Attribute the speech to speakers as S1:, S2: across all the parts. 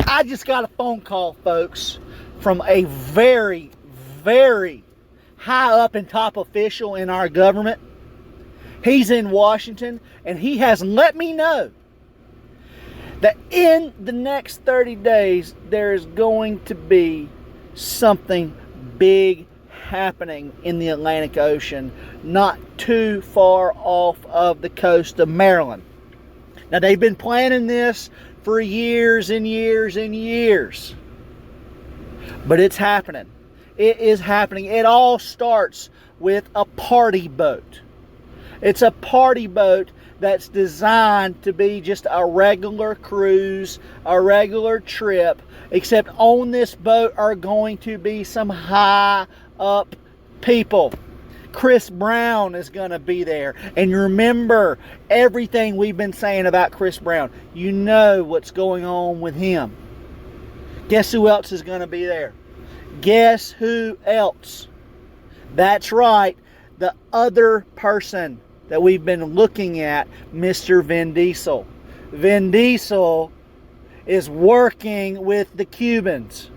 S1: I just got a phone call, folks, from a very, very high up and top official in our government. He's in Washington, and he has let me know that in the next 30 days, there is going to be something big happening in the Atlantic Ocean, not too far off of the coast of Maryland. Now, they've been planning this for years and years and years. But it's happening. It is happening. It all starts with a party boat. It's a party boat that's designed to be just a regular cruise, a regular trip, except on this boat are going to be some high up people. Chris Brown is going to be there. And remember everything we've been saying about Chris Brown. You know what's going on with him. Guess who else is going to be there? Guess who else? That's right. The other person that we've been looking at, Mr. Vin Diesel. Vin Diesel is working with the Cubans.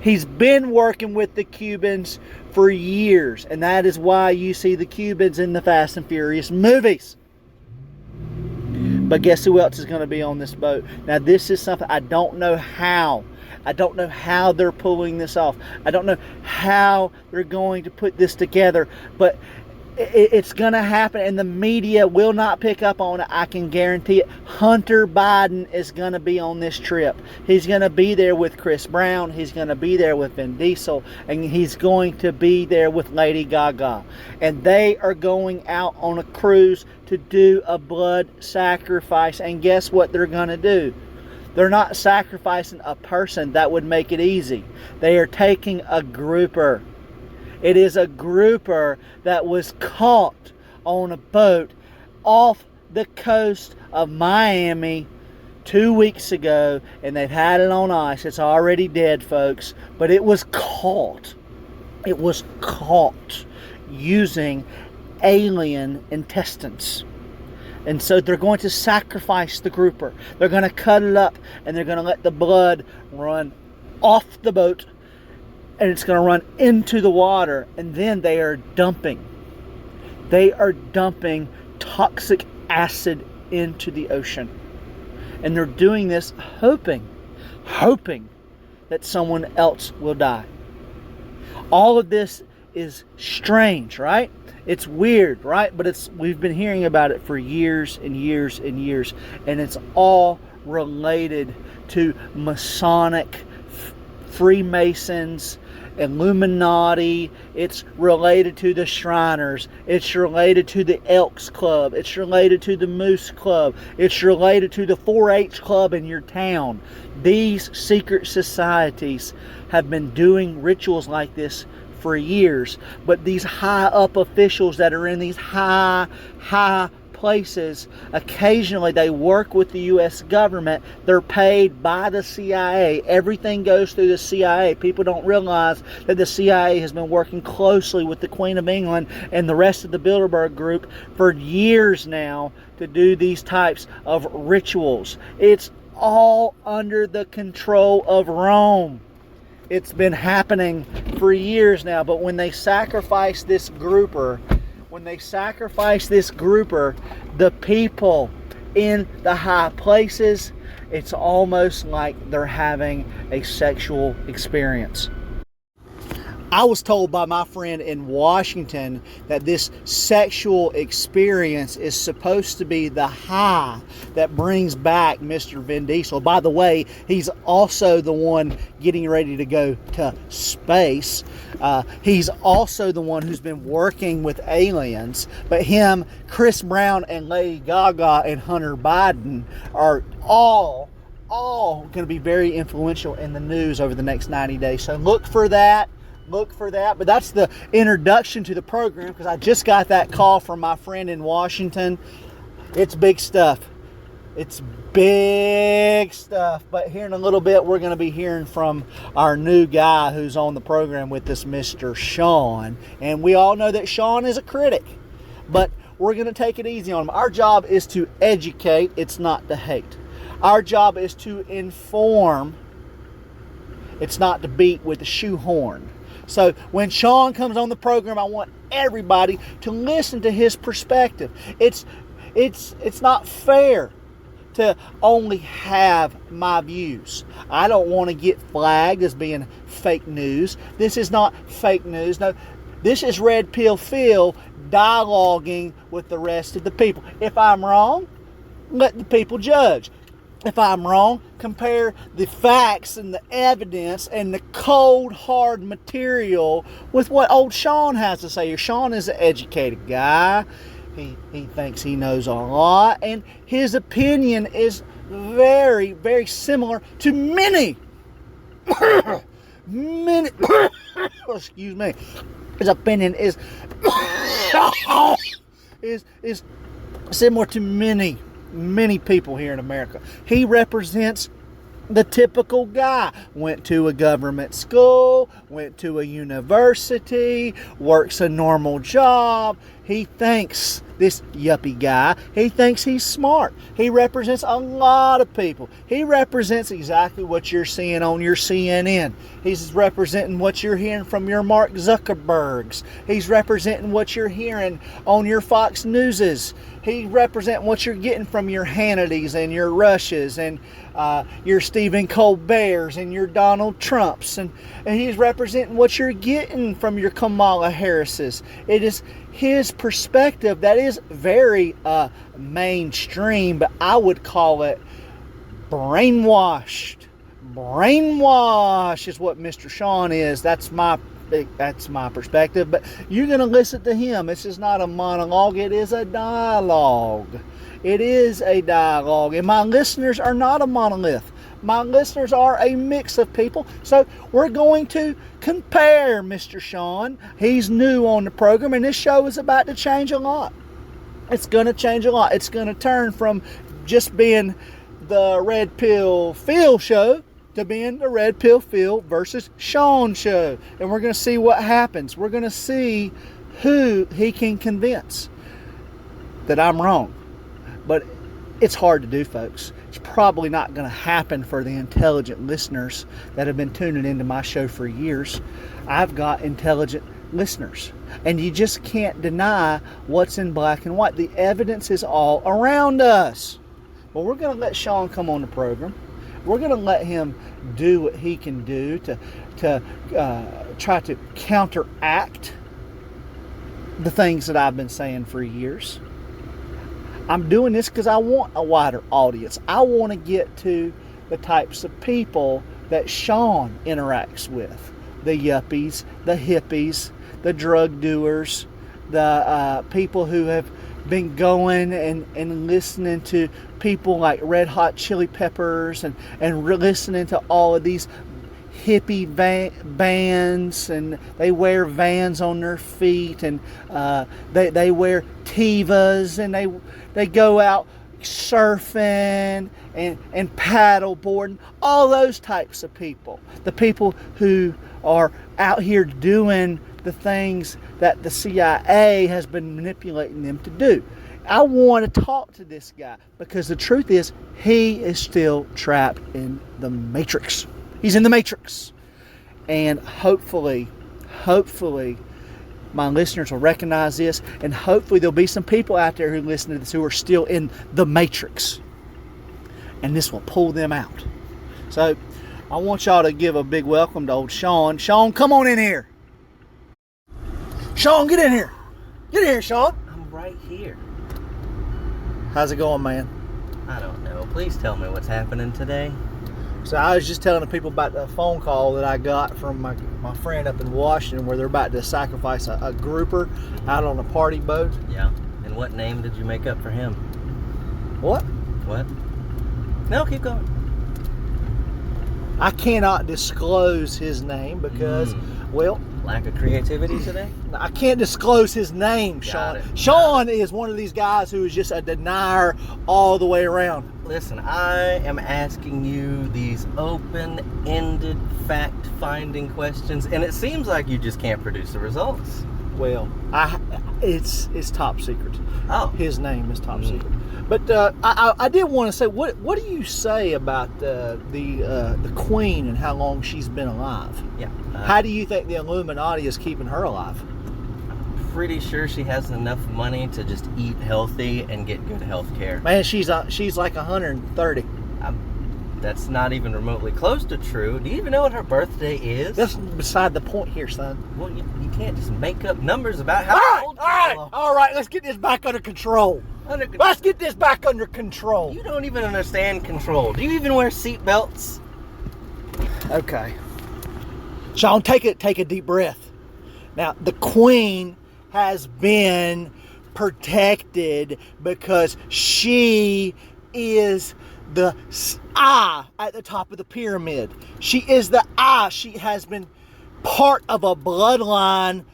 S1: He's been working with the Cubans for years, and that is why you see the Cubans in the Fast and Furious movies. But guess who else is going to be on this boat? Now, this is something I don't know how. I don't know how they're pulling this off. I don't know how they're going to put this together, but it's going to happen, and the media will not pick up on it. I can guarantee it. Hunter Biden is going to be on this trip. He's going to be there with Chris Brown. He's going to be there with Vin Diesel, and he's going to be there with Lady Gaga. And they are going out on a cruise to do a blood sacrifice. And guess what they're going to do? They're not sacrificing a person. That would make it easy. They are taking a grouper. It is a grouper that was caught on a boat off the coast of Miami 2 weeks ago, and they've had it on ice. It's already dead, folks, but it was caught. It was caught using alien intestines. And so they're going to sacrifice the grouper. They're going to cut it up, and they're going to let the blood run off the boat, and it's going to run into the water, and then they are dumping. They are dumping toxic acid into the ocean. And they're doing this hoping that someone else will die. All of this is strange, right? It's weird, right? But we've been hearing about it for years and years and years. And it's all related to Masonic, Freemasons, Illuminati. It's related to the Shriners. It's related to the Elks Club. It's related to the Moose Club. It's related to the 4-H club in your town. These secret societies have been doing rituals like this for years. But these high up officials that are in these high places, occasionally they work with the U.S. government. They're paid by the CIA. Everything goes through the CIA. People don't realize that the CIA has been working closely with the Queen of England and the rest of the Bilderberg Group for years now to do these types of rituals. It's all under the control of Rome. It's been happening for years now, but when they sacrifice this grouper, the people in the high places, it's almost like they're having a sexual experience. I was told by my friend in Washington that this sexual experience is supposed to be the high that brings back Mr. Vin Diesel. By the way, he's also the one getting ready to go to space. He's also the one who's been working with aliens. But him, Chris Brown, and Lady Gaga, and Hunter Biden are all going to be very influential in the news over the next 90 days. So look for that. But that's the introduction to the program, because I just got that call from my friend in Washington. It's big stuff. It's big stuff. But here in a little bit, we're going to be hearing from our new guy who's on the program with us, Mr. Sean. And we all know that Sean is a critic, but we're going to take it easy on him. Our job is to educate. It's not to hate. Our job is to inform. It's not to beat with a shoehorn. So when Sean comes on the program, I want everybody to listen to his perspective. It's not fair to only have my views. I don't want to get flagged as being fake news. This is not fake news. No, this is Red Pill Phil dialoguing with the rest of the people. If I'm wrong, let the people judge. If I'm wrong, compare the facts and the evidence and the cold, hard material with what old Sean has to say. Sean is an educated guy. He thinks he knows a lot, and his opinion is very, very similar to many, excuse me. His opinion is similar to many people here in America. He represents the typical guy. Went to a government school, went to a university, works a normal job. He thinks, this yuppie guy, he thinks he's smart. He represents a lot of people. He represents exactly what you're seeing on your CNN. He's representing what you're hearing from your Mark Zuckerbergs. He's representing what you're hearing on your Fox Newses. He represents what you're getting from your Hannitys and your Rushes and your Stephen Colberts and your Donald Trumps. And he's representing what you're getting from your Kamala Harrises. It is his perspective that is very mainstream, but I would call it brainwashed. Brainwash is what Mr. Sean is. That's my perspective. But you're going to listen to him. This is not a monologue. It is a dialogue. It is a dialogue. And my listeners are not a monolith. My listeners are a mix of people. So we're going to compare Mr. Sean. He's new on the program, and this show is about to change a lot. It's going to change a lot. It's going to turn from just being the Red Pill Phil show to being the Red Pill Phil versus Sean show. And we're going to see what happens. We're going to see who he can convince that I'm wrong. But it's hard to do, folks. It's probably not going to happen for the intelligent listeners that have been tuning into my show for years. I've got intelligent listeners. And you just can't deny what's in black and white. The evidence is all around us. But we're going to let Sean come on the program. We're going to let him do what he can do to try to counteract the things that I've been saying for years. I'm doing this because I want a wider audience. I want to get to the types of people that Sean interacts with. The yuppies, the hippies, the drug doers, the people who have been going and listening to people like Red Hot Chili Peppers and listening to all of these hippie bands, and they wear Vans on their feet, and they wear Tevas, and they go out surfing and paddle boarding. All those types of people. The people who are out here doing the things that the CIA has been manipulating them to do. I want to talk to this guy because the truth is he is still trapped in the Matrix. He's in the Matrix. And hopefully my listeners will recognize this, and hopefully there'll be some people out there who listen to this who are still in the Matrix. And this will pull them out. So I want y'all to give a big welcome to old Sean. Sean, come on in here. Sean, get in here. Get in here, Sean.
S2: I'm right here.
S1: How's it going, man?
S2: I don't know. Please tell me what's happening today.
S1: So I was just telling the people about the phone call that I got from my friend up in Washington, where they're about to sacrifice a grouper out on a party boat.
S2: Yeah. And what name did you make up for him?
S1: What?
S2: What? No, keep going.
S1: I cannot disclose his name because, well...
S2: Lack of creativity today?
S1: I can't disclose his name, Sean. Sean is one of these guys who is just a denier all the way around.
S2: Listen, I am asking you these open-ended, fact-finding questions, and it seems like you just can't produce the results.
S1: Well, it's top secret.
S2: Oh.
S1: His name is top secret. But I did want to say, what do you say about the Queen and how long she's been alive?
S2: Yeah.
S1: How do you think the Illuminati is keeping her alive?
S2: Pretty sure she has enough money to just eat healthy and get good health care.
S1: Man, she's like 130.
S2: That's not even remotely close to true. Do you even know what her birthday is?
S1: That's beside the point here, son.
S2: Well, you can't just make up numbers about how old people are.
S1: All right. Let's get this back under control. Let's get this back under control.
S2: You don't even understand control. Do you even wear seat belts?
S1: Okay. Sean, take a deep breath. Now, the Queen has been protected because she is the eye at the top of the pyramid. She is the eye. She has been part of a bloodline.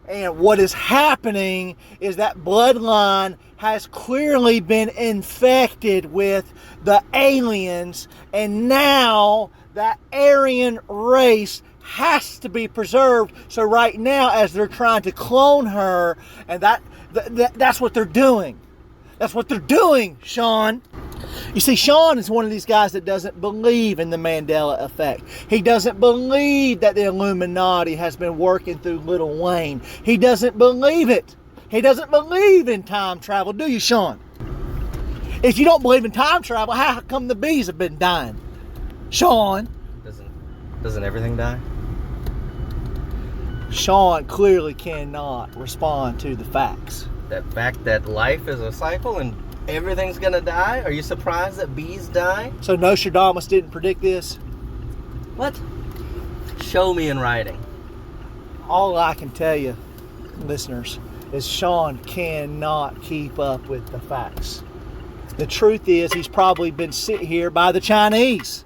S1: And what is happening is that bloodline has clearly been infected with the aliens. And now that Aryan race has to be preserved. So right now, as they're trying to clone her, and that's what they're doing. That's what they're doing, Sean. You see, Sean is one of these guys that doesn't believe in the Mandela effect. He doesn't believe that the Illuminati has been working through Lil Wayne. He doesn't believe it. He doesn't believe in time travel, do you, Sean? If you don't believe in time travel, how come the bees have been dying? Sean.
S2: Doesn't everything die?
S1: Sean clearly cannot respond to the facts.
S2: That fact that life is a cycle and everything's gonna die? Are you surprised that bees die?
S1: So Nostradamus didn't predict this?
S2: What? Show me in writing.
S1: All I can tell you, listeners, is Sean cannot keep up with the facts. The truth is, he's probably been sent here by the Chinese.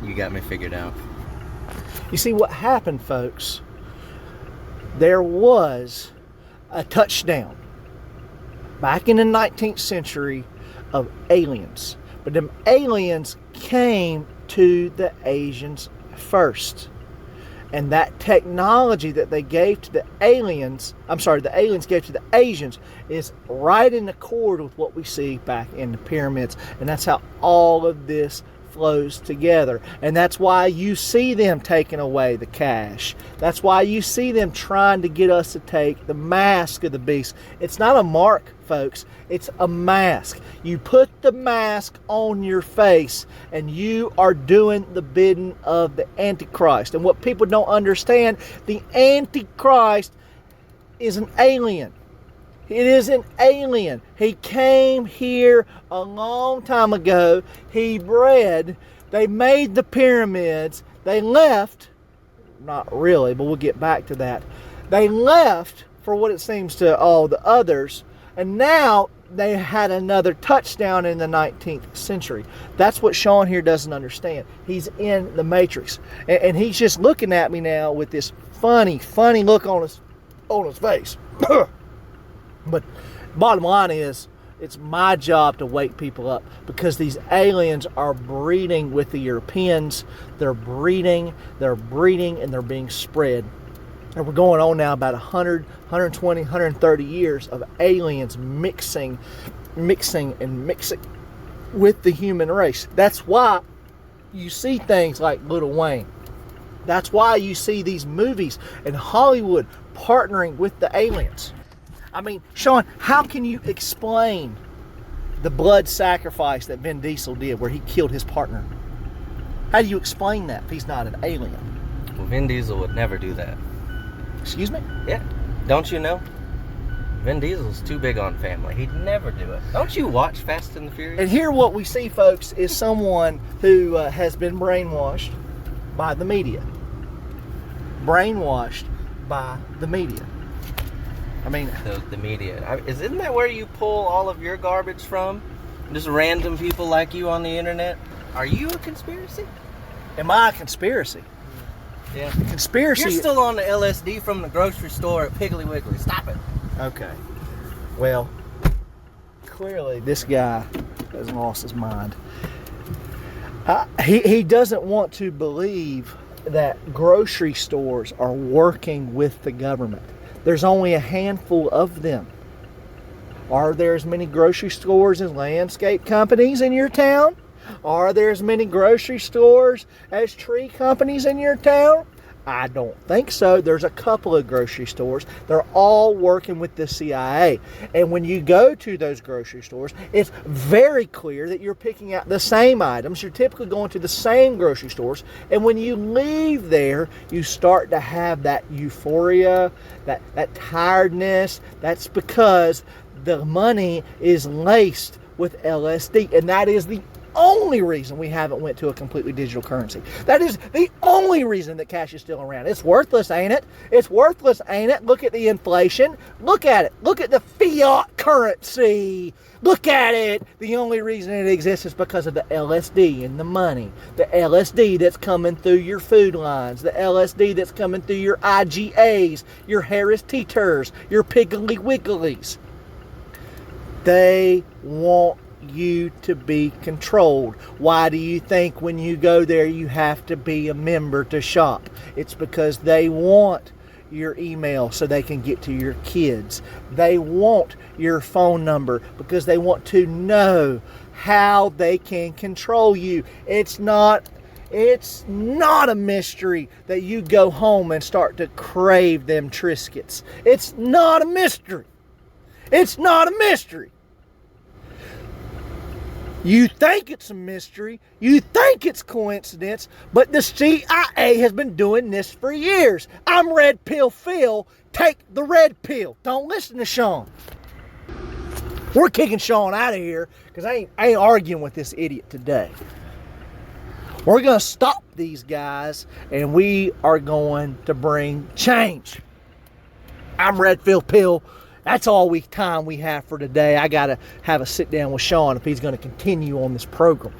S2: You got me figured out.
S1: You see what happened, folks? There was a touchdown back in the 19th century of aliens. But them aliens came to the Asians first. And that technology that they gave to the aliens gave to the Asians is right in accord with what we see back in the pyramids. And that's how all of this flows together. And that's why you see them taking away the cash. That's why you see them trying to get us to take the mask of the beast. It's not a mark, folks. It's a mask. You put the mask on your face and you are doing the bidding of the Antichrist. And what people don't understand, the Antichrist is an alien. It is an alien. He came here a long time ago. He bred. They made the pyramids. They left. Not really, but we'll get back to that. They left for what it seems to all the others. And now they had another touchdown in the 19th century. That's what Sean here doesn't understand. He's in the Matrix. And he's just looking at me now with this funny look on his face. But bottom line is, it's my job to wake people up because these aliens are breeding with the Europeans. They're breeding, and they're being spread. And we're going on now about 100, 120, 130 years of aliens mixing with the human race. That's why you see things like Lil Wayne. That's why you see these movies in Hollywood partnering with the aliens. I mean, Sean, how can you explain the blood sacrifice that Vin Diesel did where he killed his partner? How do you explain that if he's not an alien?
S2: Well, Vin Diesel would never do that.
S1: Excuse me?
S2: Yeah. Don't you know? Vin Diesel's too big on family. He'd never do it. Don't you watch Fast and the Furious?
S1: And here what we see, folks, is someone who has been brainwashed by the media. Brainwashed by the media. I mean,
S2: the media. Isn't that where you pull all of your garbage from? Just random people like you on the internet? Are you a conspiracy?
S1: Am I a conspiracy?
S2: Yeah.
S1: Conspiracy.
S2: You're still on the LSD from the grocery store at Piggly Wiggly. Stop it.
S1: Okay. Well, clearly this guy has lost his mind. He doesn't want to believe that grocery stores are working with the government. There's only a handful of them. Are there as many grocery stores and landscape companies in your town? Are there as many grocery stores as tree companies in your town? I don't think so. There's a couple of grocery stores. They're all working with the CIA. And when you go to those grocery stores, it's very clear that you're picking out the same items. You're typically going to the same grocery stores. And when you leave there, you start to have that euphoria, that tiredness. That's because the money is laced with LSD. And that is the only reason we haven't went to a completely digital currency. That is the only reason that cash is still around. It's worthless, ain't it? It's worthless, ain't it? Look at the inflation. Look at it. Look at the fiat currency. Look at it. The only reason it exists is because of the LSD and the money. The LSD that's coming through your food lines. The LSD that's coming through your IGAs, your Harris Teeters, your Piggly Wigglies. They want you to be controlled. Why do you think when you go there you have to be a member to shop? It's because they want your email so they can get to your kids. They want your phone number because they want to know how they can control you. It's not a mystery that you go home and start to crave them Triscuits. It's not a mystery. It's not a mystery. You think it's a mystery, you think it's coincidence, but the CIA has been doing this for years. I'm Red Pill Phil, take the red pill. Don't listen to Sean. We're kicking Sean out of here because I ain't arguing with this idiot today. We're going to stop these guys and we are going to bring change. I'm Red Pill. That's all time we have for today. I got to have a sit down with Sean if he's going to continue on this program.